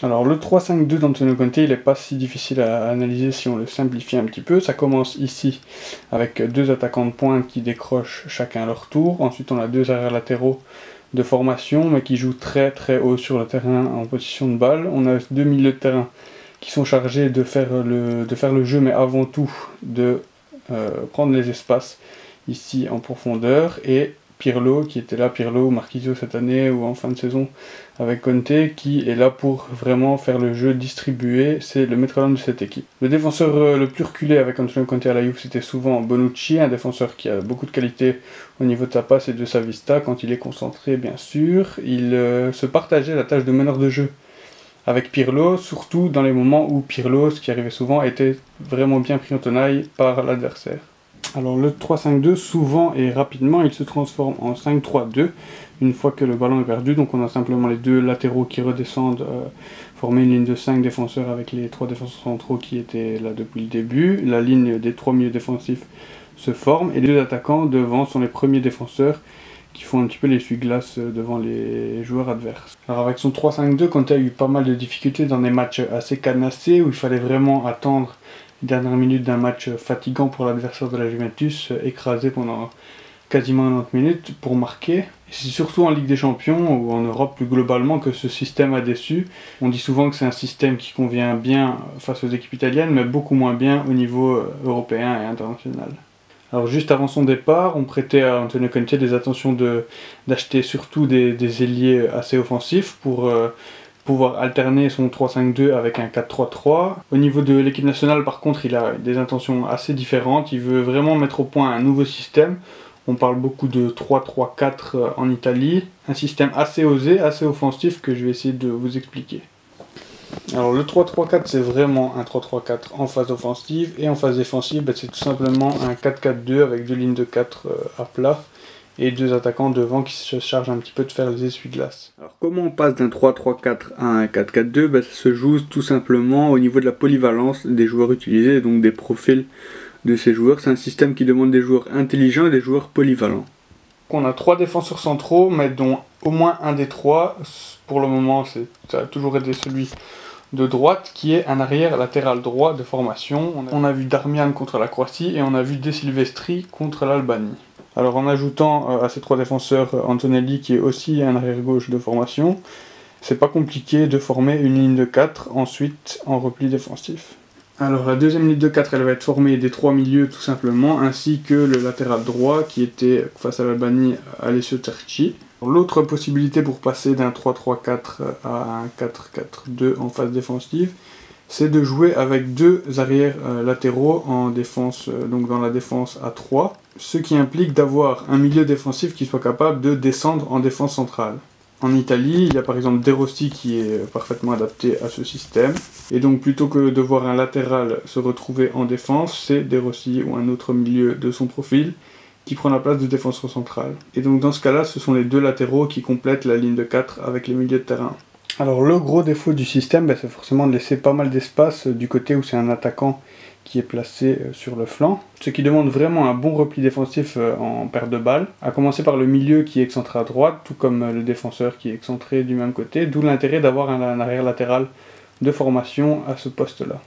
Alors le 3-5-2 d'Antonio Conte, il n'est pas si difficile à analyser si on le simplifie un petit peu. Ça commence ici avec deux attaquants de pointe qui décrochent chacun leur tour. Ensuite on a deux arrières latéraux de formation mais qui jouent très très haut sur le terrain en position de balle. On a deux milieux de terrain qui sont chargés de faire le jeu, mais avant tout de prendre les espaces ici en profondeur, et Pirlo qui était là, Pirlo ou Marquisio cette année ou en fin de saison avec Conte, qui est là pour vraiment faire le jeu distribué, c'est le maître d'œuvre de cette équipe. Le défenseur le plus reculé avec Antonio Conte à la Juve, c'était souvent Bonucci, un défenseur qui a beaucoup de qualité au niveau de sa passe et de sa vista quand il est concentré bien sûr. Il se partageait la tâche de meneur de jeu avec Pirlo, surtout dans les moments où Pirlo, ce qui arrivait souvent, était vraiment bien pris en tenaille par l'adversaire. Alors le 3-5-2, souvent et rapidement, il se transforme en 5-3-2 une fois que le ballon est perdu. Donc on a simplement les deux latéraux qui redescendent, former une ligne de 5 défenseurs avec les 3 défenseurs centraux qui étaient là depuis le début. La ligne des 3 milieux défensifs se forme et les deux attaquants devant sont les premiers défenseurs qui font un petit peu l'essuie-glace devant les joueurs adverses. Alors avec son 3-5-2, Conte a eu pas mal de difficultés dans des matchs assez cadenassés où il fallait vraiment attendre les dernières minutes d'un match fatigant pour l'adversaire de la Juventus, écrasé pendant quasiment 90 minutes pour marquer. Et c'est surtout en Ligue des Champions ou en Europe plus globalement que ce système a déçu. On dit souvent que c'est un système qui convient bien face aux équipes italiennes, mais beaucoup moins bien au niveau européen et international. Alors juste avant son départ, on prêtait à Antonio Conte des attentions d'acheter surtout des ailiers assez offensifs pour pouvoir alterner son 3-5-2 avec un 4-3-3. Au niveau de l'équipe nationale, par contre, il a des intentions assez différentes. Il veut vraiment mettre au point un nouveau système. On parle beaucoup de 3-3-4 en Italie. Un système assez osé, assez offensif que je vais essayer de vous expliquer. Alors le 3-3-4, c'est vraiment un 3-3-4 en phase offensive, et en phase défensive, c'est tout simplement un 4-4-2 avec deux lignes de 4 à plat et deux attaquants devant qui se chargent un petit peu de faire les essuie-glaces. Alors comment on passe d'un 3-3-4 à un 4-4-2 Ça se joue tout simplement au niveau de la polyvalence des joueurs utilisés, donc des profils de ces joueurs. C'est un système qui demande des joueurs intelligents et des joueurs polyvalents. On a 3 défenseurs centraux, mais dont au moins un des 3, pour le moment ça a toujours été celui de droite, qui est un arrière latéral droit de formation. On a vu Darmian contre la Croatie et on a vu De Silvestri contre l'Albanie. Alors en ajoutant à ces 3 défenseurs Antonelli qui est aussi un arrière gauche de formation, c'est pas compliqué de former une ligne de 4 ensuite en repli défensif. Alors la deuxième ligne de 4, elle va être formée des 3 milieux tout simplement, ainsi que le latéral droit qui était face à l'Albanie, Alessio Cerci. L'autre possibilité pour passer d'un 3-3-4 à un 4-4-2 en phase défensive, c'est de jouer avec deux arrières latéraux en défense, donc dans la défense à 3, ce qui implique d'avoir un milieu défensif qui soit capable de descendre en défense centrale. En Italie, il y a par exemple De Rossi qui est parfaitement adapté à ce système, et donc plutôt que de voir un latéral se retrouver en défense, c'est De Rossi ou un autre milieu de son profil qui prend la place de défenseur central. Et donc dans ce cas-là, ce sont les deux latéraux qui complètent la ligne de 4 avec les milieux de terrain. Alors le gros défaut du système, c'est forcément de laisser pas mal d'espace du côté où c'est un attaquant qui est placé sur le flanc, ce qui demande vraiment un bon repli défensif en perte de balle, à commencer par le milieu qui est excentré à droite, tout comme le défenseur qui est excentré du même côté, d'où l'intérêt d'avoir un arrière latéral de formation à ce poste-là.